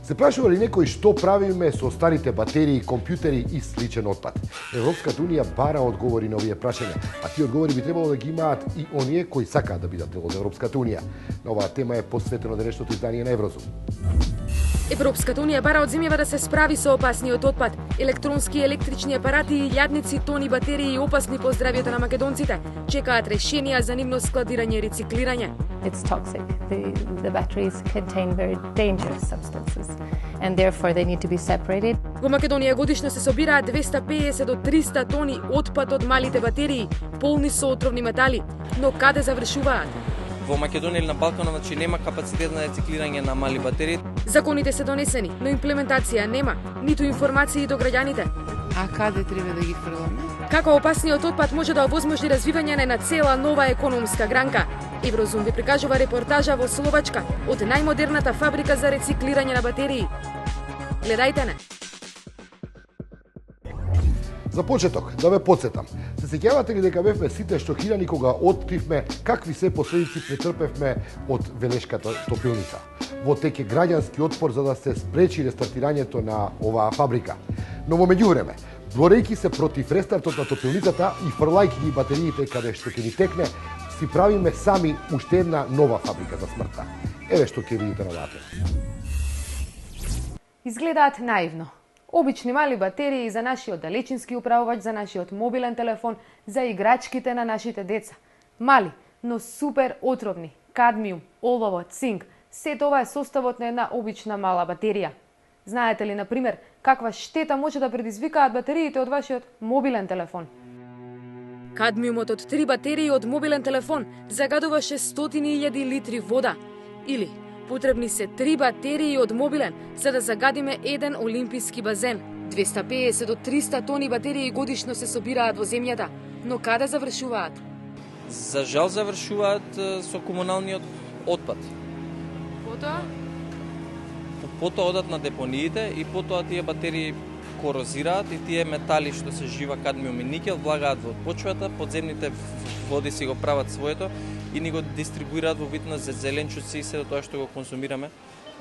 Се прашува ли некој што правиме со старите батерии, компјутери и сличен отпад? Европската унија бара одговори на овие прашања, а тие одговори би требало да ги имаат и оние кои сакаат да бидат дел од Европската унија. На оваа тема е посветено денешното издание на Еврозум. Европската унија бара од земјава да се справи со опасниот отпад. Електронски и електрични апарати и илјадници тони батерии и опасни по здравјето на македонците чекаат решенија за нивно складирање и рециклирање. It's toxic. The batteries contain very dangerous substances and therefore they need to be separated. Во Македонија годишно се собираат 250 до 300 тони отпад од малите батерии, полни со отровни метали, но каде завршуваат? Во Македонија или на Балканот нема капацитет на рециклирање на мали батерии. Законите се донесени, но имплементација нема, ниту информации до граѓаните. А каде треба да ги фрламе? Како опасниот отпад може да овозможи развивање на една цела нова економска гранка? Еврозум ви прикажува репортажа во Словачка од најмодерната фабрика за рециклирање на батерии. Гледајте не! За почеток, да ве потсетам. Се сеќавате ли дека бевме сите шокирани кога откривме какви се последици претрпевме од Венешката топилница? Во тек е граѓански отпор за да се спречи рестартирањето на оваа фабрика. Но во меѓувреме, борејќи се против рестартот на топилницата и фрлајќи ги батериите каде што ќе ни текне, си правиме сами уште една нова фабрика за смртта. Еве што ќе видите на ватер. Изгледаат наивно. Обични мали батерии за нашиот далечински управувач, за нашиот мобилен телефон, за играчките на нашите деца. Мали, но супер отровни. Кадмиум, олово, цинк. Сето ова е составот на една обична мала батерија. Знаете ли, например, каква штета може да предизвикаат батериите од вашиот мобилен телефон? Кадмиумот од 3 батерии од мобилен телефон загадува 600.000 литри вода. Или потребни се 3 батерии од мобилен за да загадиме еден олимписки базен. 250 до 300 тони батерии годишно се собираат во земјата, но каде завршуваат? За жал завршуваат со комуналниот отпад. Потоа? Потоа одат на депониите и потоа тие батерии корозираат и тие метали што се жива кадмиум и никел влагаат во почвата, подземните води си го прават своето и ни го дистрибуираат во вид на зеленчуци и се тоа што го консумираме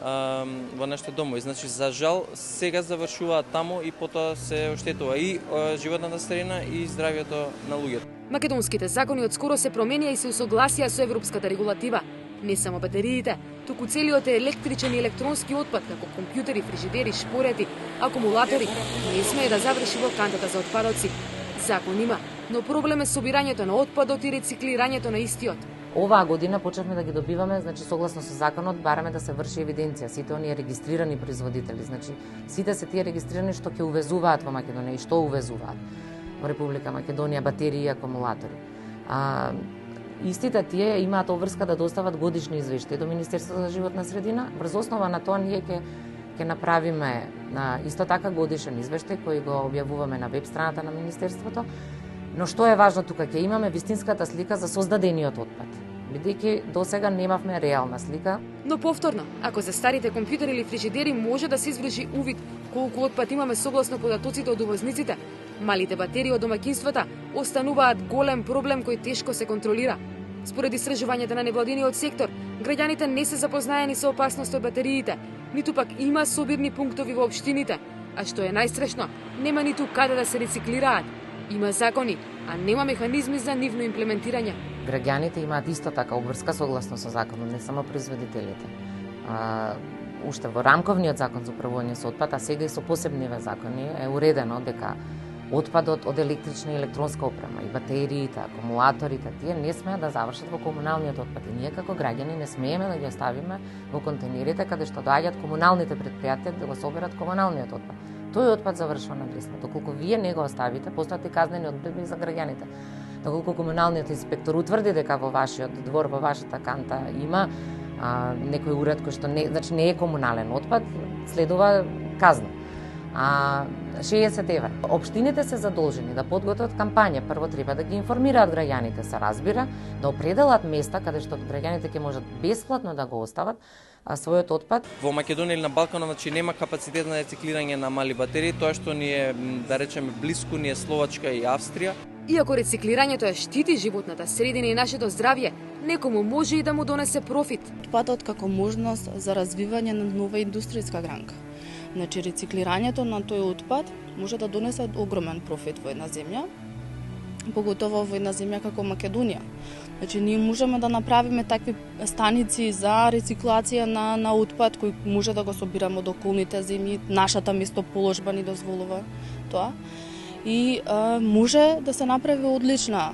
во нашите домови. Значи, за жал, сега завршуваат таму и потоа се оштетува и животната средина и здравјето на луѓето. Македонските закони одскоро се променија и се усогласија со европската регулатива. Не само батериите, туку целиот електричен и електронски отпад, како компјутери, фрижидери, шпорети, акумулатори, не смее да заврши во кантата за отпадоци. Закон има, но проблем е собирањето на отпадот и рециклирањето на истиот. Оваа година почнавме да ги добиваме, значи согласно со законот бараме да се врши евиденција, сите оние регистрирани производители, значи сите се тие регистрирани што ќе увезуваат во Македонија и што увезуваат во Република Македонија батерии и акумулатори. Истите тие имаат обврска да достават годишни извештаи до Министерството за животна средина. Врз основа на тоа ние ќе направиме исто така годишен извештај кој го објавуваме на веб страната на Министерството. Но што е важно тука, ќе имаме вистинската слика за создадениот отпад, бидејќи досега немавме реална слика. Но повторно, ако за старите компјутери или фрижидери може да се изврши увид колку отпад имаме согласно податоците од увозниците, малите батерии од домаќинствата остануваат голем проблем кој тешко се контролира. Според истражувањата на невладиниот сектор, граѓаните не се запознаени со опасноста од батериите, ниту пак има собирни пунктови во општините, а што е најстрашно, нема ниту каде да се рециклираат. Има закони, а нема механизми за нивно имплементирање. Граѓаните имаат исто така обврска согласно со законот, не само производителите. Уште во рамковниот закон за управување со отпад, а сега и со посебниве закони е уредено дека отпадот од електрична и електронска опрема и батериите, акумулаторите, тие не смеат да завршат во комуналниот отпад. И ние како граѓани не смееме да ги оставиме во контейнерите каде што доаѓаат комуналните претпријатија да го соберат комуналниот отпад. Тој отпад завршува на лесно. Доколку вие не го оставите, постојат и казнени одредби за граѓаните. Доколку комуналниот инспектор утврди дека во вашиот двор, во вашата канта има некој уред кој што не е комунален отпад, следува казна. 60 евра. Општините се задолжени да подготват кампања. Прво треба да ги информираат граѓаните, се разбира, да определат места каде што граѓаните ќе можат бесплатно да го остават својот отпад. Во Македонија или на Балканот нема капацитет на рециклирање на мали батерии, тоа што ни е, да речеме, блиску ни е Словачка и Австрија. Иако рециклирањето ја штити животната средина и нашето здравје, некому може и да му донесе профит. Отпадот како можност за развивање на нова индустријска гранка. Значи, рециклирањето на тој отпад може да донесе огромен профит во една земја, поготово во една земја како Македонија. Значи, ние можеме да направиме такви станици за рециклација на отпад кој може да го собираме од околните земји, нашата местоположба ни дозволува тоа. И може да се направи одлична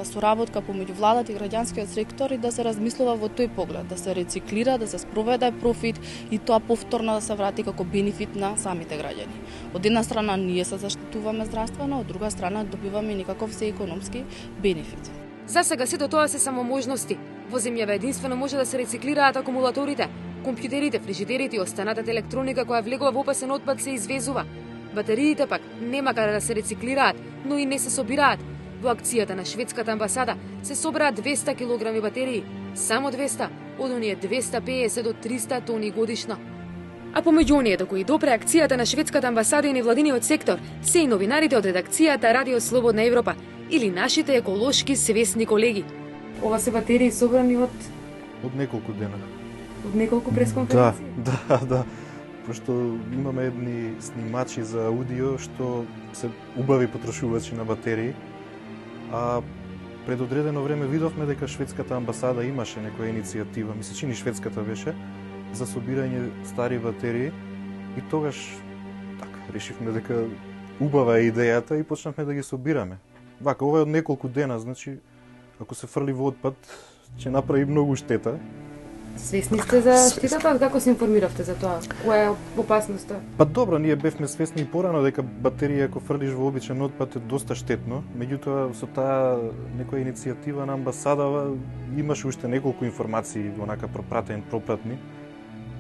соработка помеѓу владата и граѓанскиот сектор и да се размислува во тој поглед, да се рециклира, да се спроведе профит и тоа повторно да се врати како бенефит на самите граѓани. Од една страна ние се заштитуваме здравствено, од друга страна добиваме никаков се економски бенефит. За сега сето тоа се само можности. Во земјава единствено може да се рециклираат акумулаторите, компјутерите, фрижидерите и останатата електроника која влегува во опасен отпад се извезува. Батериите пак нема каде да се рециклираат, но и не се собираат. Во акцијата на шведската амбасада се собраа 200 килограми батерии, само 200, од оние 250 до 300 тони годишно. А помеѓу оние до кои допре акцијата на шведската амбасада и невладиниот сектор се и новинарите од редакцијата Радио Слободна Европа или нашите еколошки свесни колеги. Ова се батерии собрани од неколку дена. Од неколку пресконференции? Да. Пошто имаме едни снимачи за аудио што се убави потрошувачи на батерии, а пред одредено време видовме дека шведската амбасада имаше некоја иницијатива, ми се чини шведската беше, за собирање стари батерии и тогаш решивме дека убава е идејата и почнавме да ги собираме. Вака, ова е од неколку дена, значи ако се фрли во отпад, ќе направи многу штета. Свесни сте за штетата? Како се информиравте за тоа? Која е опасноста? Па добро, ние бевме свесни и порано дека батерија ако фрлиш во обичен отпад е доста штетно. Меѓутоа со таа некоја иницијатива на амбасадава имаше уште неколку информации онака пропратни.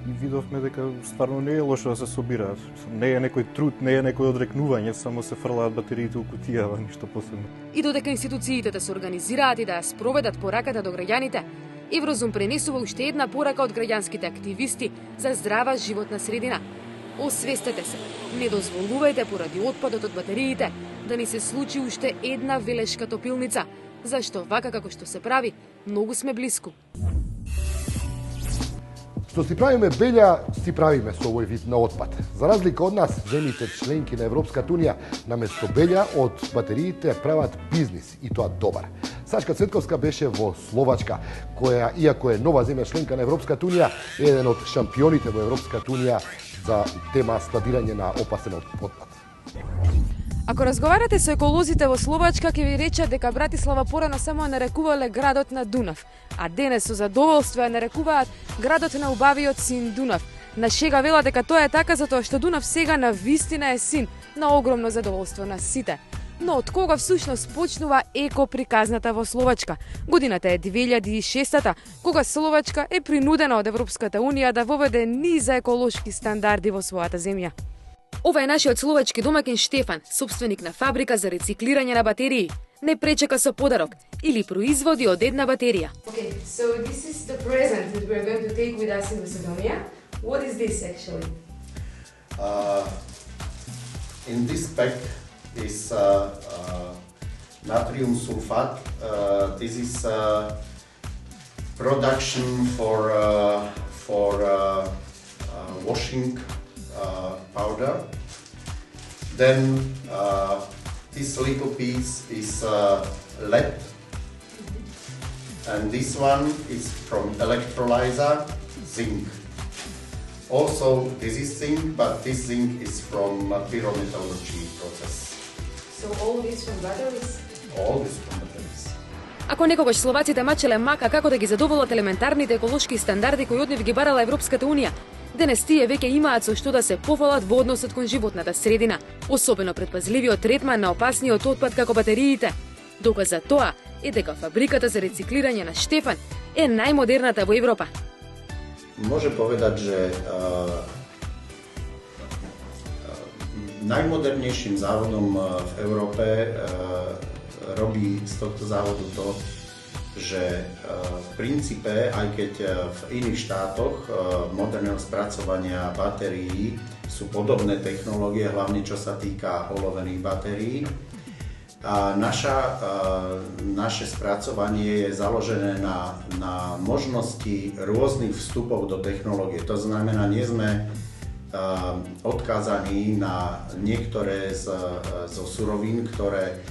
И видовме дека стварно не е лошо да се собираат. Не е некој труд, не е некој одрекнување, само се фрлаат батериите у кутијава, ништо посебно. И додека институциите да се организираат и да ја спроведат пораката до граѓаните, Еврозум пренесува уште една порака од граѓанските активисти за здрава животна средина. Освестете се, не дозволувајте поради отпадот од батериите да ни се случи уште една велешка топилница, зашто вака како што се прави, многу сме блиску. Што си правиме белја, си правиме со овој вид на отпад. За разлика од нас, земјите членки на Европската унија, наместо белја од батериите прават бизнис и тоа добар. Сашка Цветковска беше во Словачка, која, иако е нова земја членка на Европската унија, е еден од шампионите во Европската унија за тема складирање на опасен отпад. Ако разговарате со еколозите во Словачка, ќе ви речат дека Братислава порано само ја нарекувале градот на Дунав, а денес со задоволство ја нарекуваат градот на убавиот син Дунав. На шега велат дека тоа е така затоа што Дунав сега на вистина е син, на огромно задоволство на сите. Но од кога всушност почнува екоприказната во Словачка? Годината е 2006-та, кога Словачка е принудена од Европската унија да воведе низ еколошки стандарди во својата земја. Ова е нашиот словачки домакин Штефан, собственик на фабрика за рециклирање на батерии. Не пречека со подарок или производи од една батерија. Okay, so this is the present that we are going to take with us in Macedonia. What is this actually? In this pack is natrium sulfate. This is production for washing powder. Then this little piece is lead, and this one is from electrolyzer, zinc. Also, this is zinc, but this zinc is from pyrometallurgy process. So all this from batteries? All this from batteries. Ако некогаш словаците мачеле мака како да ги задоволат елементарните еколошки стандарди кои од нив ги барала Европската унија, денес тие веќе имаат со што да се пофалат во односот кон животната средина, особено предпазливиот третман на опасниот отпад како батериите. Доказ за тоа е дека фабриката за рециклирање на Штефан е најмодерната во Европа. Може поведат, že najmodernejším závodom v Európe robí z tohto závodu to, že v princípe, aj keď v iných štátoch moderného spracovania batérií sú podobné technológie, hlavne čo sa týka olovených batérií, Naše spracovanie je založené na možnosti rôznych vstupov do technológie. To znamená, nie sme odkázaní na niektoré zo surovín, ktoré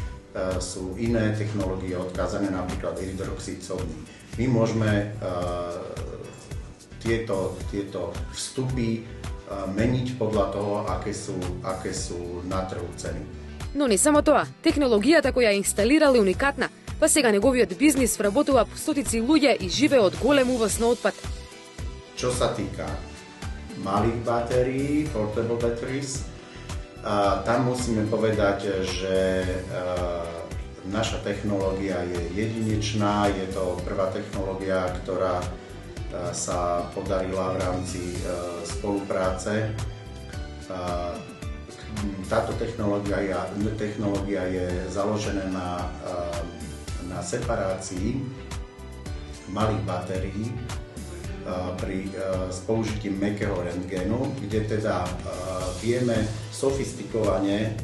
sú iné technológie odkázané, napríklad hydroxid sodný. My môžeme tieto vstupy meniť podľa toho, aké sú na trhu ceny. Но не само тоа, технологијата која ја инсталирале уникатна, па сега неговиот бизнис вработува стотици луѓе и живее од голем увоз на отпад. Čo sa týka malých batérií, portable batteries, tam musíme povedať, že naša technológia je jedinečná, je to prvá technológia, ktorá sa podarila v rámci spolupráce. Táto technológia je založená na separácii malých batérií s použitím mäkkého rentgenu, kde teda vieme sofistikovane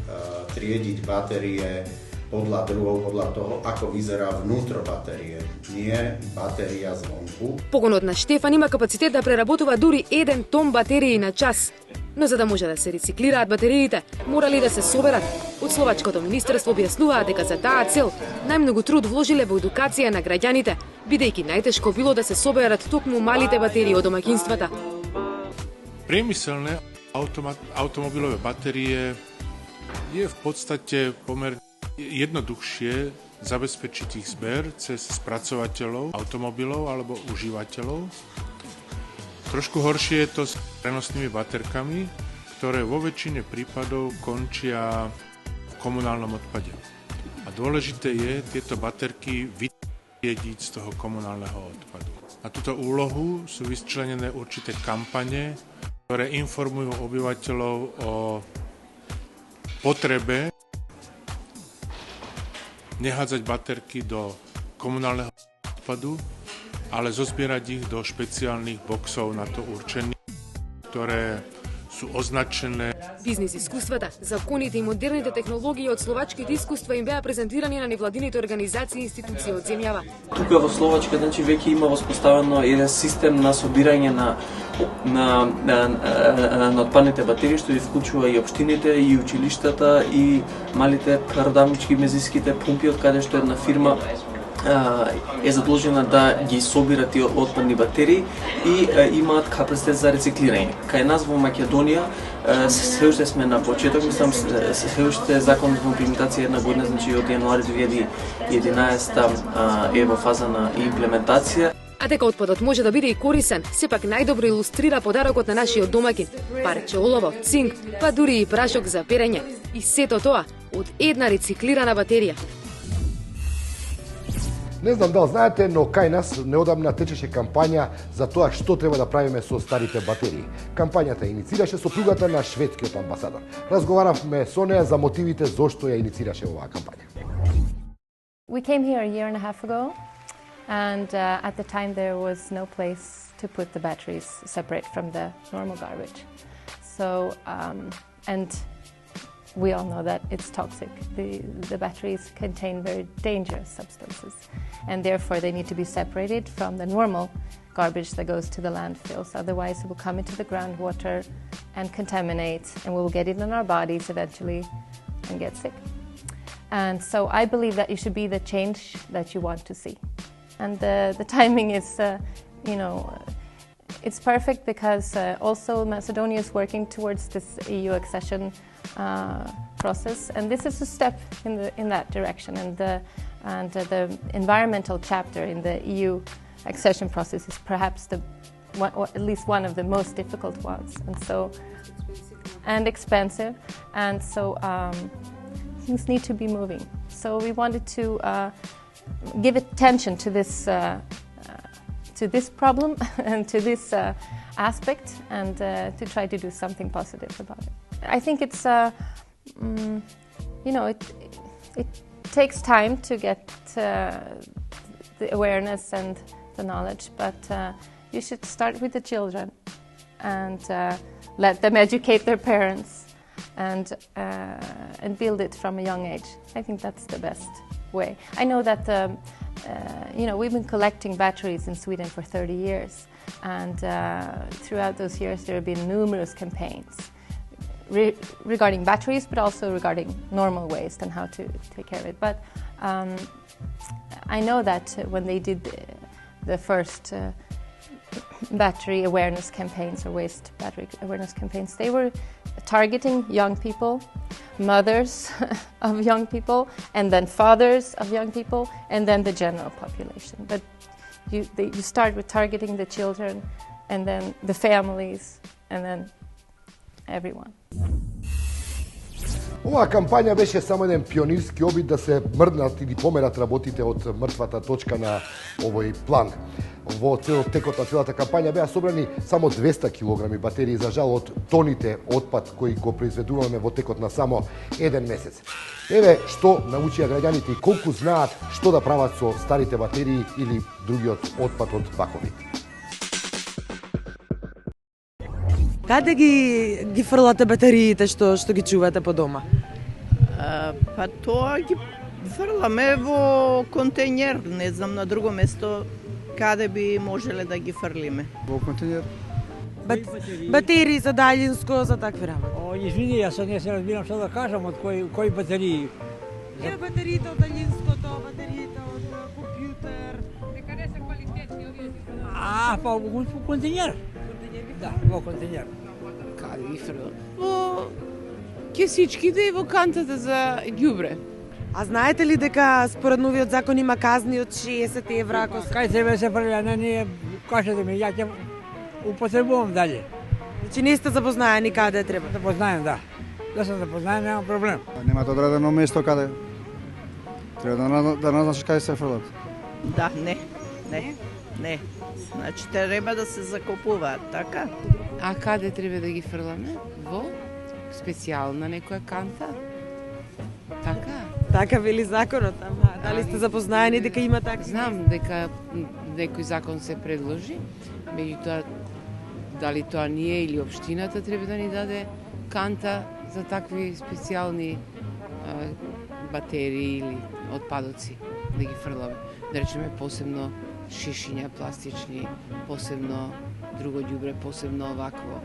triediť batérie podľa druhov, podľa toho, ako vyzerá vnútro batérie, nie batéria zvonku. Погонот на Штефан има капацитет да преработува дури 1 тон батерии на час. Но за да може да се рециклираат батериите, морали да се соберат. Од Словачкото министерство објаснуваат дека за таа цел најмногу труд вложиле во едукација на граѓаните, бидејќи најтешко било да се соберат токму малите батерии од домаќинствата. Priemyselné automobilové batérie je v podstate pomerne jednoduchšie zabezpečiť ich zber cez spracovateľov automobilov alebo užívateľov. Trošku horšie je to s prenosnými baterkami, ktoré vo väčšine prípadov končia v komunálnom odpade. A dôležité je tieto baterky vytriediť z toho komunálneho odpadu. Na túto úlohu sú vyčlenené určité kampane, ktoré informujú obyvateľov o potrebe nehádzať baterky do komunálneho odpadu, ale zozbierať ich do špeciálnych boxov na to určených, ktoré sú označené. Бизнес искуствата, законите и модерните технологии од словачките искуства им беа презентирани на невладините организации и институции од земјава. Тука во Словачка веќе има воспоставено еден систем на собирање на отпадните батерии, што вклучува и општините, и училиштата, и малите продавнички мезиските пумпи, од каде што една фирма е задолжена да ги собира тие отпадни батерии и имаат капацитет за рециклирање. Кај нас во Македонија се уште сме на почеток, мислам се уште законот во имплементација една година, значи од јануари 2011 е во фаза на имплементација. А дека отпадот може да биде и корисен, сепак најдобро илустрира подарокот на нашиот домаќин. Парче олово, цинк, па дури и прашок за перење. И сето тоа од една рециклирана батерија. Не знам дали знаете, но кај нас неодамна течеше кампања за тоа што треба да правиме со старите батерии. Кампањата иницираше сопругата на шведскиот амбасадор. Разговаравме со неа за мотивите зошто ја иницираше оваа кампања. We came here a year and a half ago, and at the time there was no place to put the batteries separate from the normal garbage. So, and we all know that it's toxic. The batteries contain very dangerous substances, and therefore they need to be separated from the normal garbage that goes to the landfills. Otherwise, it will come into the groundwater and contaminate, and we will get it in our bodies eventually and get sick. And so I believe that it should be the change that you want to see. And the timing is, it's perfect because also Macedonia is working towards this EU accession process, and this is a step in that direction. And the environmental chapter in the EU accession process is perhaps at least one of the most difficult ones, and expensive, and so things need to be moving. So we wanted to give attention to this problem and to this aspect, and to try to do something positive about it. I think it's, it takes time to get the awareness and the knowledge, but you should start with the children and let them educate their parents and build it from a young age. I think that's the best way. I know that we've been collecting batteries in Sweden for 30 years, and throughout those years there have been numerous campaigns regarding batteries, but also regarding normal waste and how to take care of it. But I know that when they did the first battery awareness campaigns or waste battery awareness campaigns, they were targeting young people, mothers of young people, and then fathers of young people, and then the general population. But you start with targeting the children, and then the families, and then everyone. Оваа кампања беше само еден пионирски обид да се мрднат или померат работите од мртвата точка на овој план. Во текот на целата кампања беа собрани само 200 килограми батерии, за жал од тоните отпад кои го произведуваме во текот на само еден месец. Еве што научија граѓаните и колку знаат што да прават со старите батерии или другиот отпад од вакови. Каде ги фрлате батериите што ги чувате по дома? Па тоа ги фрламе во контејнер, не знам на друго место каде би можеле да ги фрлиме. Во контејнер. Батерии за далјинско, за такви работи. Извини, јас не се разбирам што да кажам од кои батерии. Батериите од далјинското, батериите од компјутер. Дека не се квалитетни овие. Па во контејнер. Да, во контејнер. Каде ги фрлам? Во кесичките и во кантата за ѓубре. А знаете ли дека според новиот закон има казни од 60 евра? Кај тебе се фрля, не кажете ми, ја ќе употребувам дале. Значи не сте запознаени каде треба? Запознаем, да. Да се запознаем, нема проблем. Немате одредено место каде? Треба да назначиш каде се фрлат? Да, не. Значи треба да се закупуваат, така? А каде треба да ги фрламе? Во специјална некоја канта? Така? Така вели законот, дали сте запознаени дека има така? Знам дека некој закон се предложи, меѓутоа дали тоа ние или општината треба да ни даде канта за такви специјални батерии или отпадоци да ги фрламе. Да речеме посебно шишиња пластични, посебно друго ѓубре, посебно овакво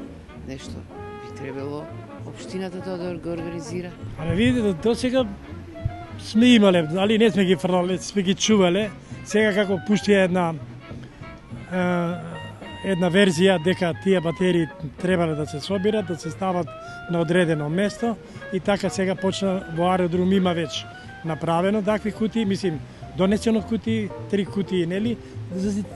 нешто. Би требало општината тоа да го организира. Ама видите, до сега сме имале, али не сме ги фрлале, сме ги чувале. Сега како пушти една верзија дека тие батерии требале да се собират, да се стават на одредено место и така сега почна во аеродром има веќе направено такви кутии, мислим донесено кутии, 3 кутии, нели,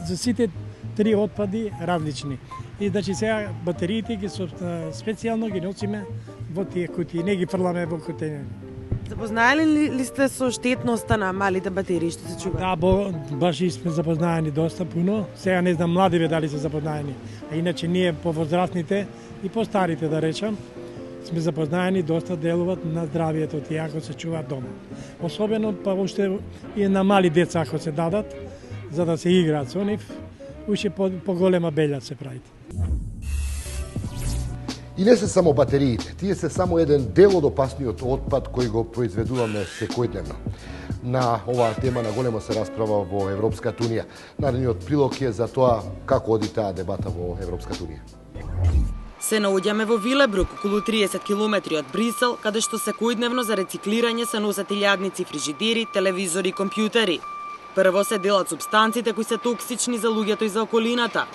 за сите 3 отпади различни. И значи сега батериите ги специјално ги носиме во тие кутии, не ги фрламе во контејнери. Запознаени ли сте со штетноста на малите батерии што се чува? Да, баш и сме запознаени доста пуно. Сега не знам младиве дали се запознаени. А иначе ние повозрастните и постарите да речам, сме запознаени доста делуват на здравието тие ако се чуваат дома. Особено па уште и на мали деца ако се дадат за да се играат со нив, уште поголема белја се правите. И не се само батериите, тие се само еден дел од опасниот отпад кој го произведуваме секојдневно. На оваа тема на големо се расправа во Европската унија. Наредниот прилог е за тоа како оди таа дебата во Европската унија. Се наоѓаме во Вилебрук, околу 30 километри од Брисел, каде што секојдневно за рециклирање се носат илјадници фрижидери, телевизори и компјутери. Прво се делат супстанците кои се токсични за луѓето и за околината.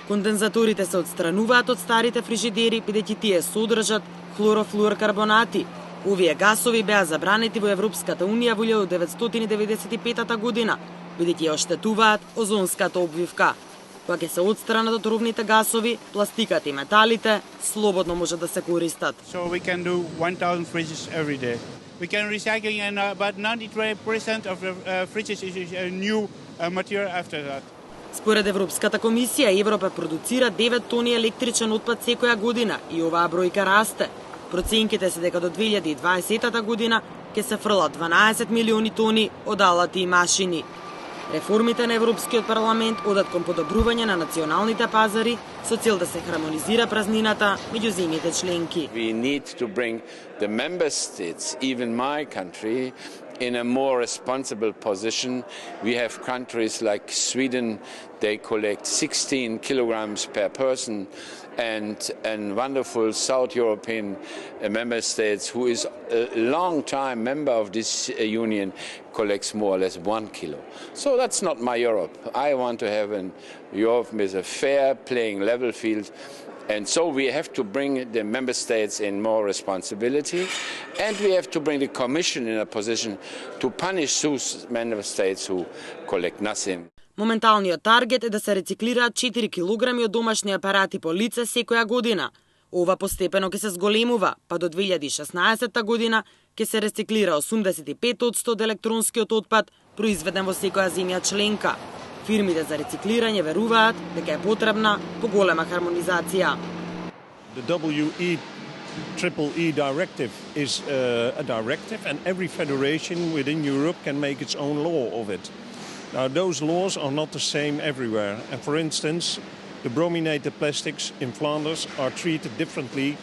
Кондензаторите се отстрануваат од старите фрижидери, бидејќи тие содржат хлорофлуоркарбонати. Овие гасови беа забранети во Европската унија во 1995 година, бидејќи ја оштетуваат озонската обвивка. Кога ќе се отстранат отровните гасови, пластиката и металите слободно може да се користат. So we can do 1000 fridges every day. We can recycle and about 93% of the fridges is a new material after that. Според Европската комисија, Европа продуцира 9 тони електричен отпад секоја година и оваа бројка расте. Проценките се дека до 2020 година ќе се фрлат 12 милиони тони од алати и машини. Реформите на Европскиот парламент одат кон подобрување на националните пазари со цел да се хармонизира празнината меѓу земјите членки. We need to bring the member states, even my country, in a more responsible position. We have countries like Sweden, they collect 16 kilograms per person, and wonderful South European member states, who is a long time member of this union, collects more or less 1 kilo. So that's not my Europe. I want to have a Europe with a fair playing level field. And so we have to bring the member states in more responsibility, and we have to bring the Commission in a position to punish those member states who collect nothing. Моменталниот таргет е да се рециклираат 4 килограми од домашни апарати по лице секоја година. Ова постепено ќе се зголемува, па до 2016 година ќе се рециклира 85% од електронскиот отпад произведен во секоја земја членка. Фирмите за рециклирање веруваат дека е потребна поголема хармонизација. The WEEE directive is a directive, and every federation within Europe can make its own law of it. Now, those laws are not the same everywhere, and for instance, the brominated plastics in Flanders are treated differently,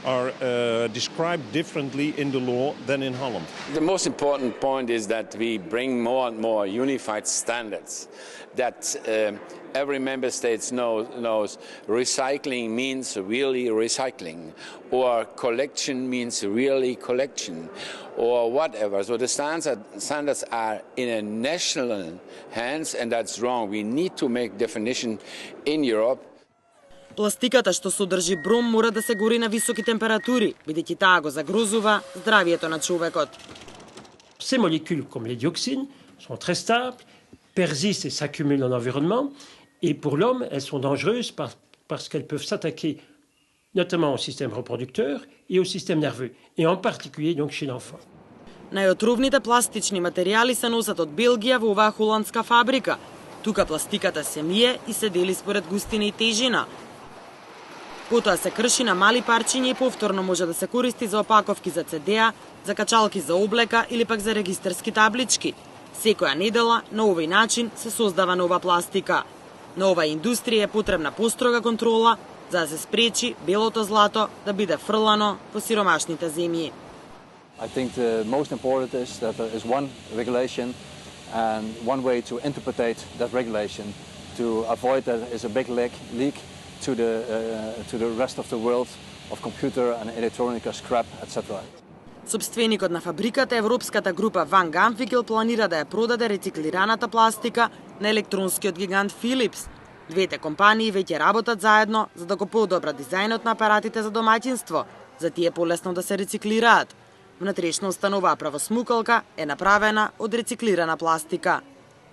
are described differently in the law than in Holland. The most important point is that we bring more and more unified standards, that every member state knows recycling means really recycling, or collection means really collection, or whatever. So the standards are in a national hands, and that's wrong. We need to make definition in Europe. Пластиката што содржи бром мора да се гори на високи температури, бидејќи таа го загрозува здравието на човекот. Ces molécules, comme les dioxines, sont très stables, persistent et s'accumulent dans l'environnement. Et pour l'homme, elles sont dangereuses parce qu'elles peuvent s'attaquer notamment au système reproducteur et au système nerveux, et en particulier donc chez l'enfant. Најотровните пластични материјали се носат од Белгија во оваа холандска фабрика. Тука пластиката се мие и се дели според густина и тежина. Потоа се крши на мали парчиња и повторно може да се користи за опаковки за CD-а, за качалки за облека или пак за регистарски таблички. Секоја недела на овој начин се создава нова пластика. На оваа индустрија е потребна построга контрола за да се спречи белото злато да биде фрлано по сиромашните земји. I think the most important is that there is one regulation and one way to interpret that regulation to avoid that there is a big leak to the rest of the world of computer and electronica scrap, etc. Собственикот на фабриката, европската група Van Gamfikkel, планира да ја продаде рециклираната пластика на електронскиот гигант Philips. Двете компании веќе работат заедно за да го подобрат дизајнот на апаратите за домаќинство, за тие полесно да се рециклираат. Внатрешноста на оваа правосмукалка е направена од рециклирана пластика.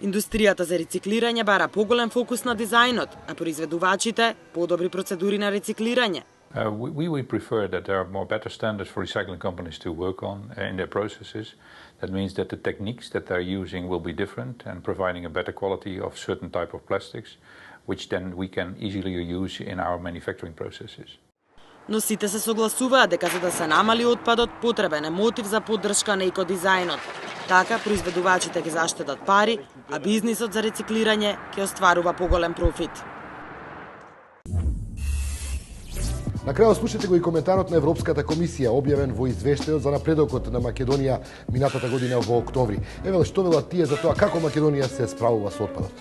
Индустријата за рециклирање бара поголем фокус на дизајнот, а произведувачите подобри процедури на рециклирање. We would prefer that there are more better standards for recycling companies to work on in their processes. That means that the techniques that they're using will be different and providing a better quality of certain type of plastics, which then we can easily use in our manufacturing processes. Но сите се согласуваат дека за да се намали отпадот потребен е мотив за поддршка на екодизајнот. Така произведувачите ќе заштедат пари, а бизнисот за рециклирање ќе остварува поголем профит. На крајот слушате го и коментарот на Европската комисија, објавен во извештајот за напредокот на Македонија минатата година во октомври. Еве што велат тие за тоа како Македонија се справува со отпадот.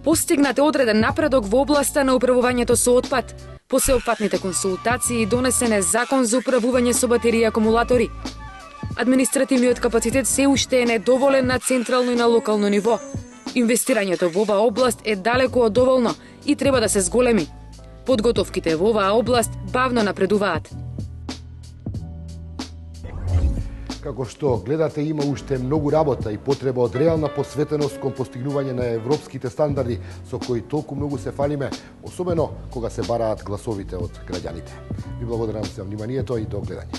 Постигнат е одреден напредок во областа на управувањето со отпад. По сеопфатните консултации донесен е закон за управување со батерии и акумулатори. Административниот капацитет се уште е недоволен на централно и на локално ниво. Инвестирањето во оваа област е далеку од доволно и треба да се зголеми. Подготовките во оваа област бавно напредуваат. Како што гледате, има уште многу работа и потреба од реална посветеност кон постигнување на европските стандарди со кои толку многу се фалиме, особено кога се бараат гласовите од граѓаните. Ви благодарам за вниманието и до гледање.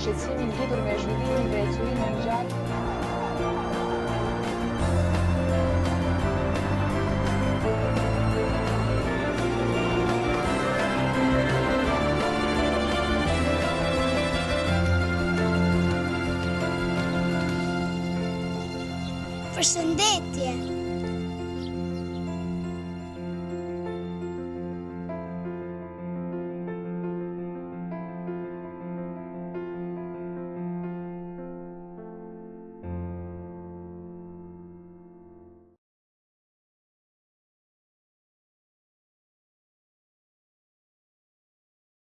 shqetësimin ngjitur me zhvillimin dhe ecurimin gjatë. Përshëndetje.